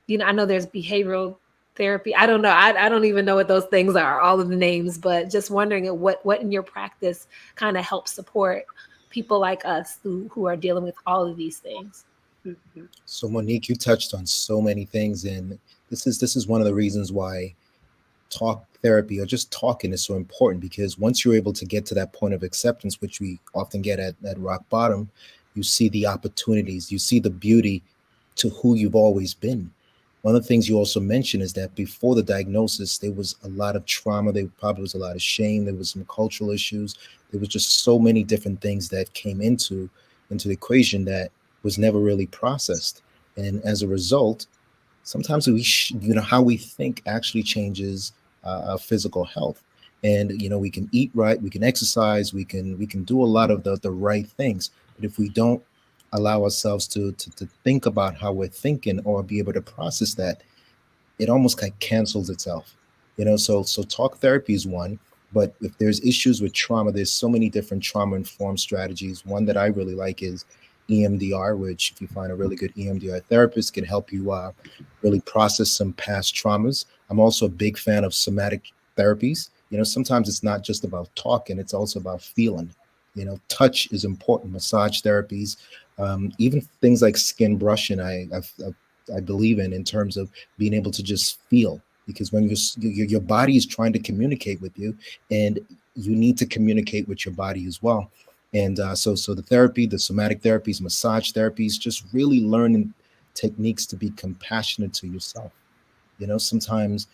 I know there's behavioral therapy. I don't know. I don't even know what those things are, all of the names, but just wondering what in your practice kind of helps support people like us who are dealing with all of these things. Mhm. So Monique, you touched on so many things, and this is one of the reasons why talk therapy or just talking is so important, because once you're able to get to that point of acceptance, which we often get at rock bottom, you see the opportunities, you see the beauty to who you've always been. One of the things you also mentioned is that before the diagnosis, there was a lot of trauma. There probably was a lot of shame. There was some cultural issues. There was just so many different things that came into the equation that was never really processed. And as a result, sometimes how we think actually changes our physical health. And we can eat right, we can exercise, we can do a lot of the right things, but if we don't allow ourselves to think about how we're thinking or be able to process that, it almost like cancels itself. So talk therapy is one, but if there's issues with trauma, there's so many different trauma informed strategies. One that I really like is EMDR, which if you find a really good EMDR therapist, can help you really process some past traumas. I'm also a big fan of somatic therapies. Sometimes it's not just about talking, it's also about feeling. Touch is important. Massage therapies, even things like skin brushing, I believe in terms of being able to just feel, because when your body is trying to communicate with you, and you need to communicate with your body as well. And so the therapy, the somatic therapies, massage therapies, just really learning techniques to be compassionate to yourself. Sometimes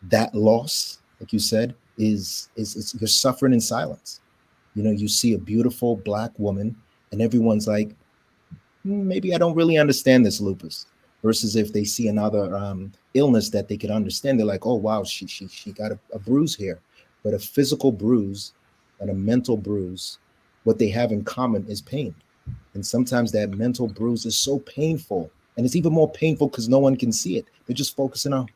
that loss, like you said, is you're suffering in silence. You see a beautiful black woman, and everyone's like, maybe I don't really understand this lupus. Versus if they see another illness that they can understand, they're like, oh wow, she got a bruise here. But a physical bruise and a mental bruise, what they have in common is pain. And sometimes that mental bruise is so painful, and it's even more painful because no one can see it. They're just focusing on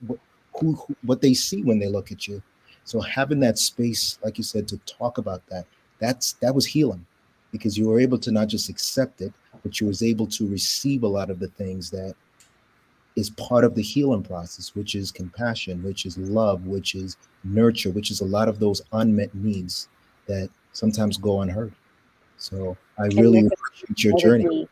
what they see when they look at you. So having that space, like you said, to talk about that was healing, because you were able to not just accept it, but you was able to receive a lot of the things that is part of the healing process, which is compassion, which is love, which is nurture, which is a lot of those unmet needs that sometimes go unheard. So I And really that's a appreciate your part of journey. me.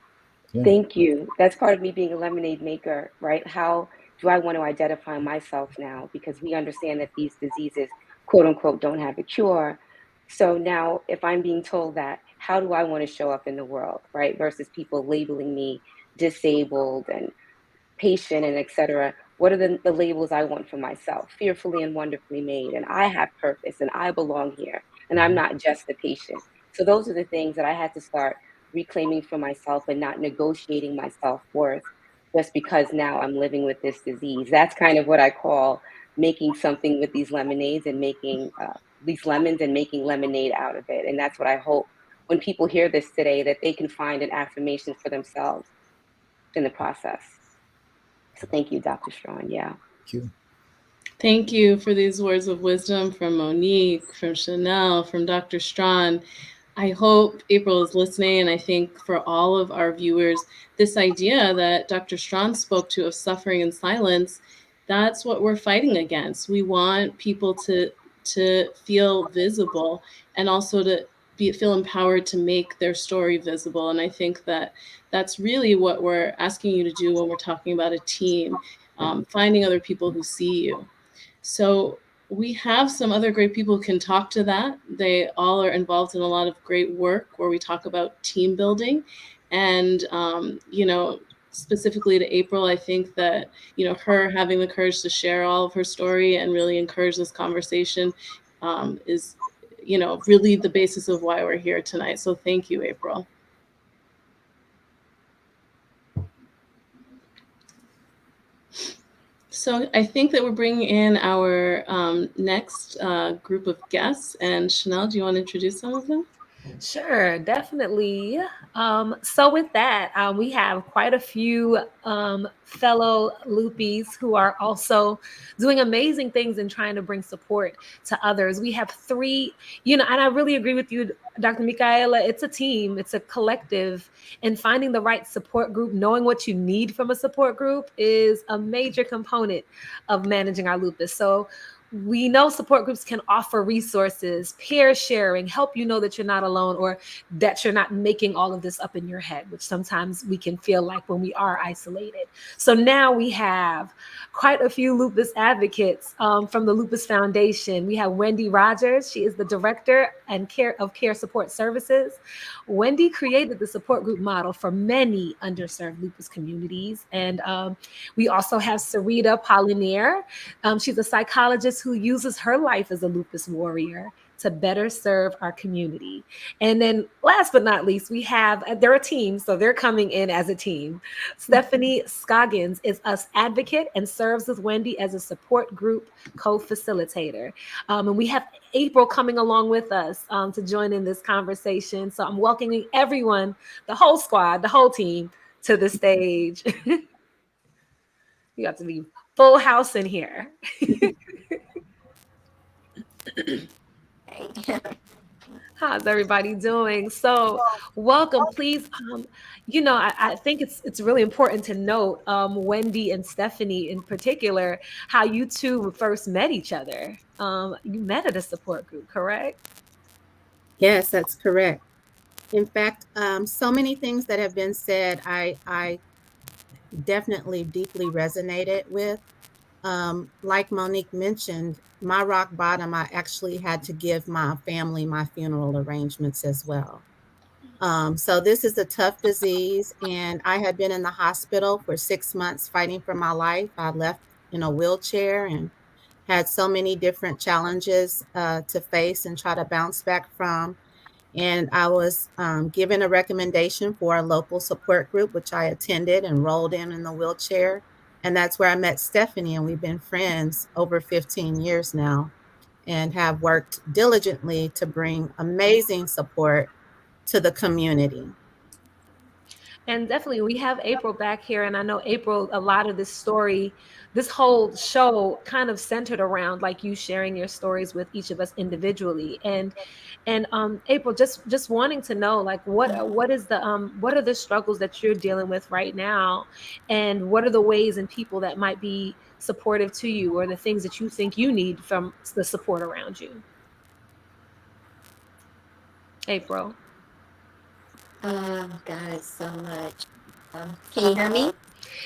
Yeah. Thank you. That's part of me being a lemonade maker, right? How do I want to identify myself now? Because we understand that these diseases, quote unquote, don't have a cure. So now, if I'm being told that, how do I want to show up in the world, right? Versus people labeling me disabled and patient and etc. What are the labels I want for myself? Fearfully and wonderfully made, and I have purpose, and I belong here, and I'm not just a patient. So those are the things that I had to start reclaiming for myself and not negotiating my self-worth just because now I'm living with this disease. That's kind of what I call making something with these lemonades and making these lemons and making lemonade out of it. And that's what I hope when people hear this today, that they can find an affirmation for themselves in the process. So thank you, Dr. Strawn. Yeah. Thank you. Thank you for these words of wisdom from Monique, from Chanel, from Dr. Strawn. I hope April is listening, and I think for all of our viewers, this idea that Dr. Strawn spoke to of suffering in silence, that's what we're fighting against. We want people to feel visible, and also to feel empowered to make their story visible. And I think that that's really what we're asking you to do when we're talking about a team, finding other people who see you. So we have some other great people who can talk to that. They all are involved in a lot of great work where we talk about team building. And, specifically to April, I think that, her having the courage to share all of her story and really encourage this conversation is really the basis of why we're here tonight. So thank you, April. So I think that we're bringing in our next group of guests. And Chanel, do you want to introduce some of them? Sure, definitely. So with that, we have quite a few fellow Loopies who are also doing amazing things and trying to bring support to others. We have three, and I really agree with you, Dr. Michaela. It's a team, it's a collective, and finding the right support group, knowing what you need from a support group is a major component of managing our lupus. So we know support groups can offer resources, peer sharing, help you know that you're not alone or that you're not making all of this up in your head, which sometimes we can feel like when we are isolated. So now we have quite a few lupus advocates from the Lupus Foundation. We have Wendy Rogers. She is the director and care support services. Wendy created the support group model for many underserved lupus communities. And we also have Sarita Pollinier. She's a psychologist who uses her life as a lupus warrior to better serve our community. And then last but not least, we have, they're a team, so they're coming in as a team. Stephanie Scoggins is us advocate and serves with Wendy as a support group co-facilitator. And we have April coming along with us to join in this conversation. So I'm welcoming everyone, the whole squad, the whole team to the stage. You have to be full house in here. How's everybody doing? So, welcome. Please, I think it's really important to note, Wendy and Stephanie in particular, how you two first met each other. You met at a support group, correct? Yes, that's correct. In fact, so many things that have been said, I definitely deeply resonated with. Like Monique mentioned, my rock bottom, I actually had to give my family my funeral arrangements as well. So this is a tough disease, and I had been in the hospital for 6 months fighting for my life. I left in a wheelchair and had so many different challenges to face and try to bounce back from. And I was given a recommendation for a local support group, which I attended and rolled in the wheelchair. And that's where I met Stephanie, and we've been friends over 15 years now and have worked diligently to bring amazing support to the community. And definitely, we have April back here. And I know, April, a lot of this story, this whole show kind of centered around like you sharing your stories with each of us individually. And April, just wanting to know, like, what are the struggles that you're dealing with right now? And what are the ways and people that might be supportive to you, or the things that you think you need from the support around you? April. God, it's so much. Can you hear me?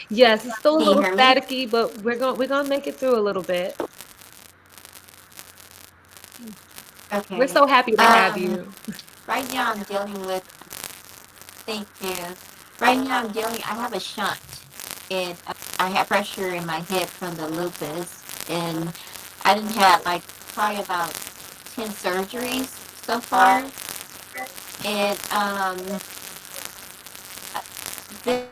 Yes, it's still a Can you little hear me? staticky, but we're gonna make it through a little bit. We're Okay. so happy to have you. Right now I'm dealing with, thank you. Right now I have a shunt, and I have pressure in my head from the lupus, and I didn't have like probably about 10 surgeries so far. And this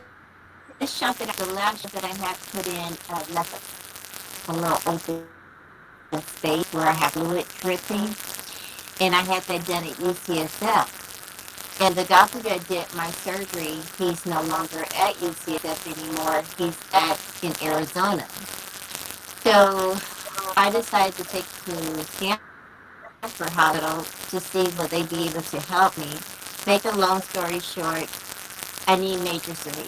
shunt that the last shunt that I had put in left a little open space where I have fluid dripping, and I had that done at UCSF. And the doctor that did my surgery, he's no longer at UCSF anymore. He's in Arizona. So I decided to take to Stanford Hospital to see would they be able to help me. Make a long story short, I need major surgery.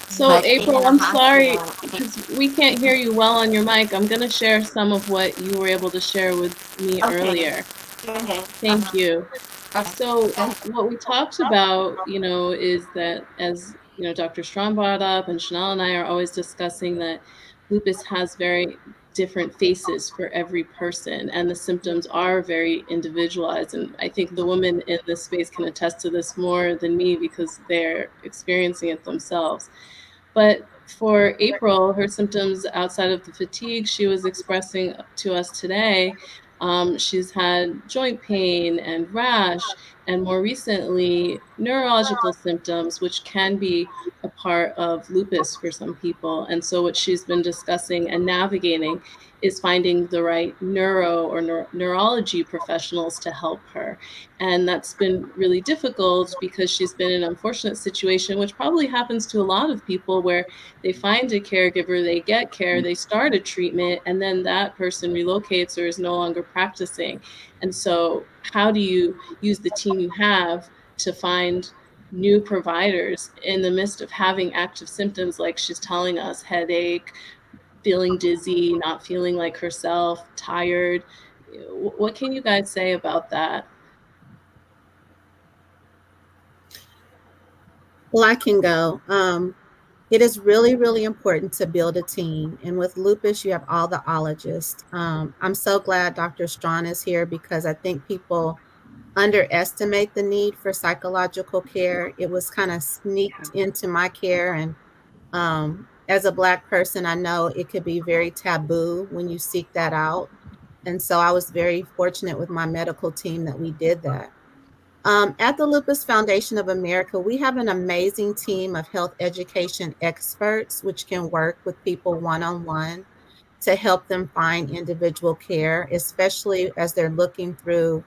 So, But staying in April, the I'm sorry hospital, because we can't hear you well on your mic. I'm going to share some of what you were able to share with me okay, earlier. go ahead. Thank you. Okay, So, go ahead. what we talked about, is that, as Dr. Strong brought up, and Chanel and I are always discussing that lupus has very different faces for every person, and the symptoms are very individualized. And I think the women in this space can attest to this more than me because they're experiencing it themselves. But for April, her symptoms outside of the fatigue she was expressing to us today She's had joint pain and rash, and more recently, neurological symptoms, which can be a part of lupus for some people. And so, what she's been discussing and navigating is finding the right neurology professionals to help her. And that's been really difficult because she's been in an unfortunate situation, which probably happens to a lot of people, where they find a caregiver, they get care, they start a treatment, and then that person relocates or is no longer practicing. And so, how do you use the team you have to find new providers in the midst of having active symptoms like she's telling us, headache, feeling dizzy, not feeling like herself, tired? What can you guys say about that? Well, I can go. It is really, really important to build a team. And with lupus, you have all the ologists. I'm so glad Dr. Strawn is here because I think people underestimate the need for psychological care. It was kind of sneaked into my care. And as a Black person, I know it could be very taboo when you seek that out. And so I was very fortunate with my medical team that we did that. At the Lupus Foundation of America, we have an amazing team of health education experts, which can work with people one on one to help them find individual care, especially as they're looking through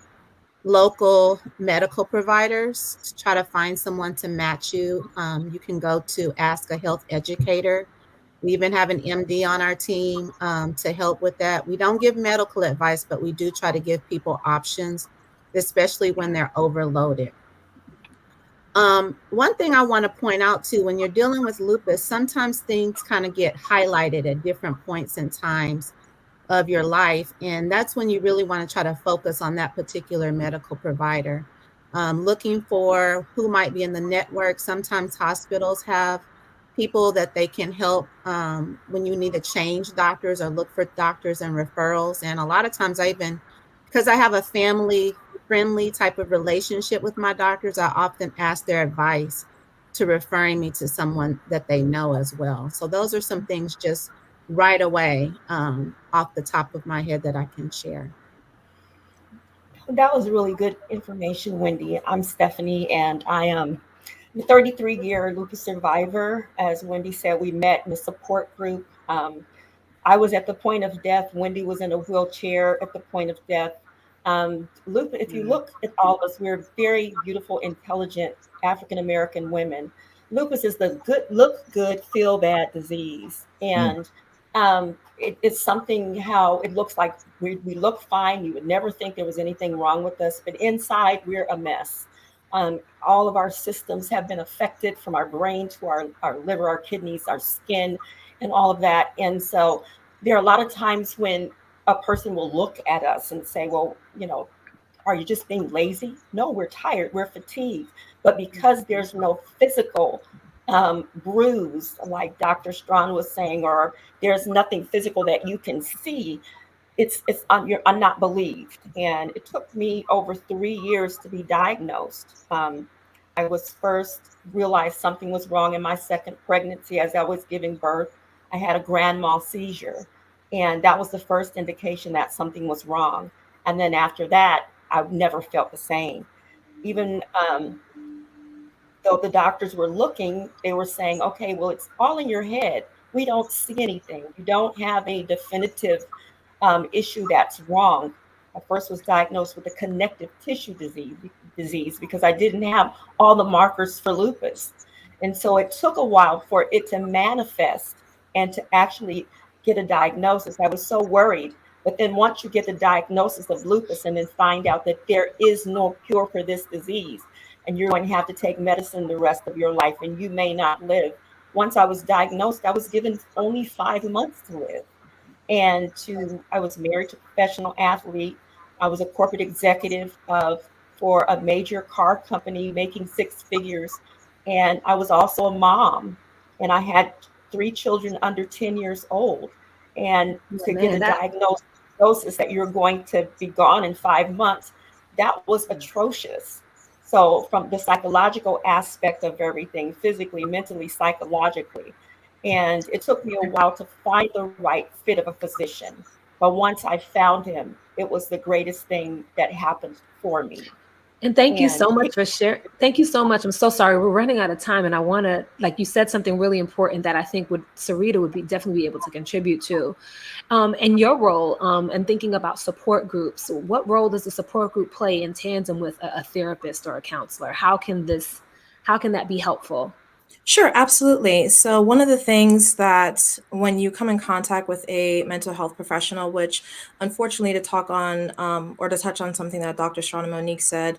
local medical providers to try to find someone to match you. You can go to Ask a Health Educator. We even have an MD on our team to help with that. We don't give medical advice, but we do try to give people options, especially when they're overloaded. One thing I want to point out too, when you're dealing with lupus, sometimes things kind of get highlighted at different points in times of your life. And that's when you really want to try to focus on that particular medical provider. Looking for who might be in the network. Sometimes hospitals have people that they can help when you need to change doctors or look for doctors and referrals. And a lot of times I even, because I have a family friendly type of relationship with my doctors, I often ask their advice to referring me to someone that they know as well. So those are some things just right away off the top of my head that I can share. That was really good information, Wendy. I'm Stephanie, and I am a 33-year lupus survivor. As Wendy said, we met in a support group. I was at the point of death. Wendy was in a wheelchair at the point of death. Lupus, if you look at all of us, we're very beautiful, intelligent African American women. Lupus is the good, look good, feel bad disease, Mm. and it's something how it looks like we look fine. You would never think there was anything wrong with us, but inside we're a mess. All of our systems have been affected from our brain to our liver, our kidneys, our skin, and all of that. And so there are a lot of times when a person will look at us and say, well, are you just being lazy? No, we're tired, we're fatigued. But because there's no physical bruise, like Dr. Strawn was saying, or there's nothing physical that you can see, you're not believed. And it took me over 3 years to be diagnosed. I was first realized something was wrong in my second pregnancy. As I was giving birth, I had a grand mal seizure, and that was the first indication that something was wrong. And then after that, I've never felt the same. Even though the doctors were looking, they were saying, okay, well, it's all in your head. We don't see anything. You don't have a definitive issue that's wrong. I first was diagnosed with a connective tissue disease because I didn't have all the markers for lupus. And so it took a while for it to manifest and to actually get a diagnosis. I was so worried. But then once you get the diagnosis of lupus and then find out that there is no cure for this disease, and you're going to have to take medicine the rest of your life, and you may not live. Once I was diagnosed, I was given only 5 months to live. And I was married to a professional athlete. I was a corporate executive for a major car company making six figures. And I was also a mom. And I had three children under 10 years old. And Yeah, to get man, a that diagnosis that you're going to be gone in 5 months, that was atrocious. So, from the psychological aspect of everything, physically, mentally, psychologically, and it took me a while to find the right fit of a physician. But once I found him, it was the greatest thing that happened for me. And thank you And so much for sharing. Thank you so much. I'm so sorry. We're running out of time. And I want to, like you said, something really important that I think would Sarita would be definitely be able to contribute to. And your role and thinking about support groups. What role does the support group play in tandem with a therapist or a counselor? How can that be helpful? Sure, absolutely. So, one of the things that when you come in contact with a mental health professional, which unfortunately to talk on or to touch on something that Dr. Shauna Monique said,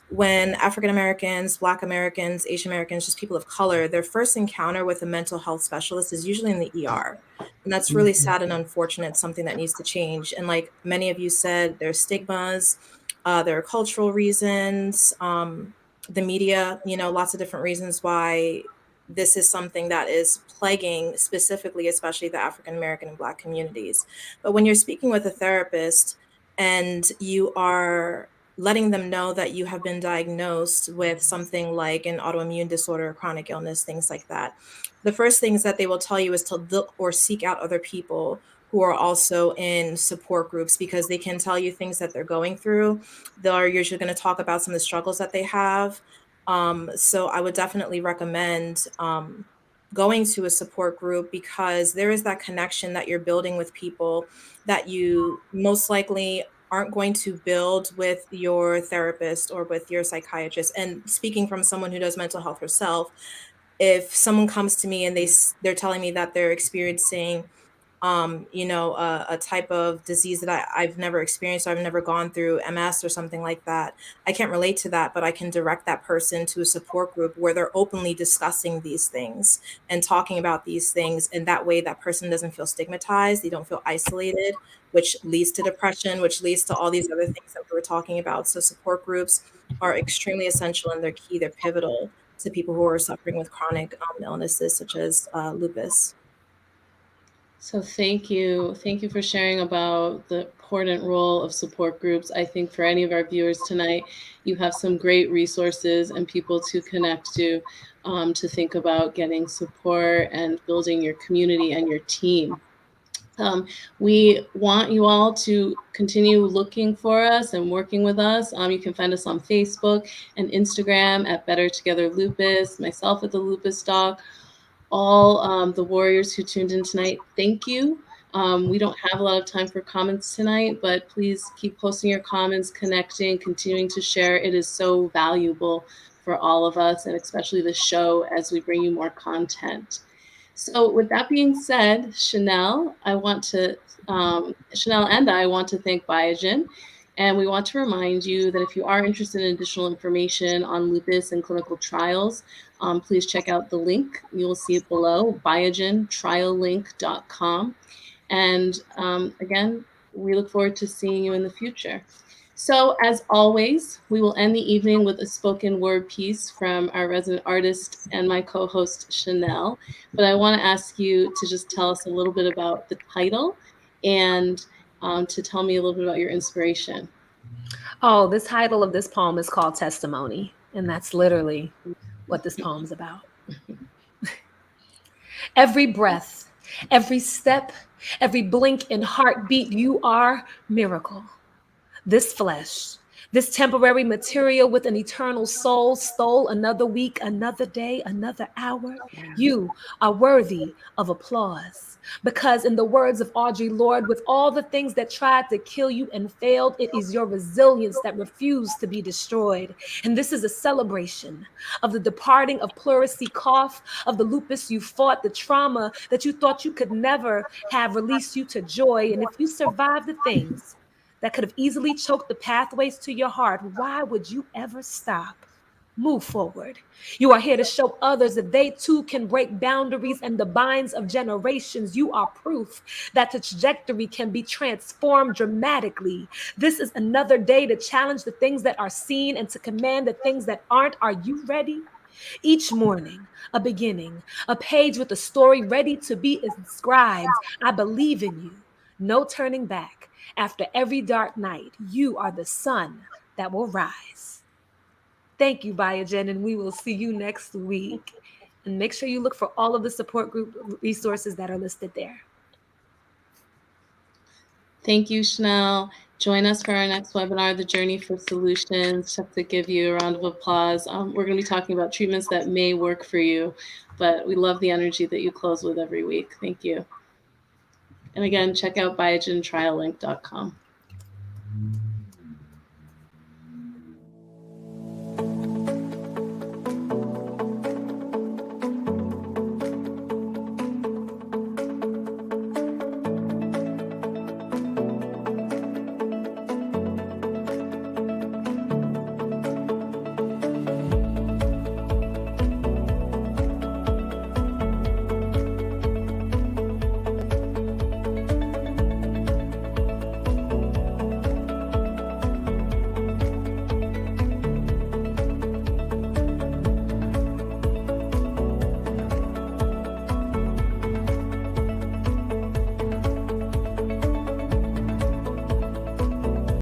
when African Americans, Black Americans, Asian Americans, just people of color, their first encounter with a mental health specialist is usually in the ER. And that's really sad and unfortunate, something that needs to change. And like many of you said, there's stigmas, there are cultural reasons, the media, lots of different reasons why this is something that is plaguing specifically, especially the African American and Black communities. But when you're speaking with a therapist and you are letting them know that you have been diagnosed with something like an autoimmune disorder, chronic illness, things like that, the first things that they will tell you is to look or seek out other people who are also in support groups, because they can tell you things that they're going through. They're usually going to talk about some of the struggles that they have. So I would definitely recommend going to a support group, because there is that connection that you're building with people that you most likely aren't going to build with your therapist or with your psychiatrist. And speaking from someone who does mental health herself, if someone comes to me and they're telling me that they're experiencing a type of disease that I've never experienced, or I've never gone through, MS or something like that, I can't relate to that, but I can direct that person to a support group where they're openly discussing these things and talking about these things. And that way that person doesn't feel stigmatized, they don't feel isolated, which leads to depression, which leads to all these other things that we were talking about. So support groups are extremely essential, and they're key, they're pivotal to people who are suffering with chronic illnesses such as lupus. So thank you. Thank you for sharing about the important role of support groups. I think for any of our viewers tonight, you have some great resources and people to connect to think about getting support and building your community and your team. We want you all to continue looking for us and working with us. You can find us on Facebook and Instagram at Better Together Lupus, myself at the Lupus Doc, all the warriors who tuned in tonight. Thank you. We don't have a lot of time for comments tonight, but please keep posting your comments, connecting, continuing to share. It is so valuable for all of us, and especially the show as we bring you more content. So with that being said, Chanel and I want to thank Biogen. And we want to remind you that if you are interested in additional information on lupus and clinical trials, please check out the link. You will see it below, biogentriallink.com. And again, we look forward to seeing you in the future. So as always, we will end the evening with a spoken word piece from our resident artist and my co-host, Chanel. But I want to ask you to just tell us a little bit about the title and to tell me a little bit about your inspiration. Oh, the title of this poem is called Testimony, and that's literally what this poem is about. Every breath, every step, every blink and heartbeat, you are miracle. This flesh, this temporary material with an eternal soul, stole another week, another day, another hour. You are worthy of applause. Because, in the words of Audre Lorde, with all the things that tried to kill you and failed, it is your resilience that refused to be destroyed. And this is a celebration of the departing of pleurisy cough, of the lupus you fought, the trauma that you thought you could never have released you to joy. And if you survive the things that could have easily choked the pathways to your heart, why would you ever stop? Move forward. You are here to show others that they too can break boundaries and the binds of generations. You are proof that the trajectory can be transformed dramatically. This is another day to challenge the things that are seen and to command the things that aren't. Are you ready? Each morning, a beginning, a page with a story ready to be inscribed. I believe in you. No turning back. After every dark night, you are the sun that will rise. Thank you, Biogen, and we will see you next week. And make sure you look for all of the support group resources that are listed there. Thank you, Chanel. Join us for our next webinar, The Journey for Solutions. Just to give you a round of applause. We're going to be talking about treatments that may work for you, but we love the energy that you close with every week. Thank you. And again, check out biogentriallink.com.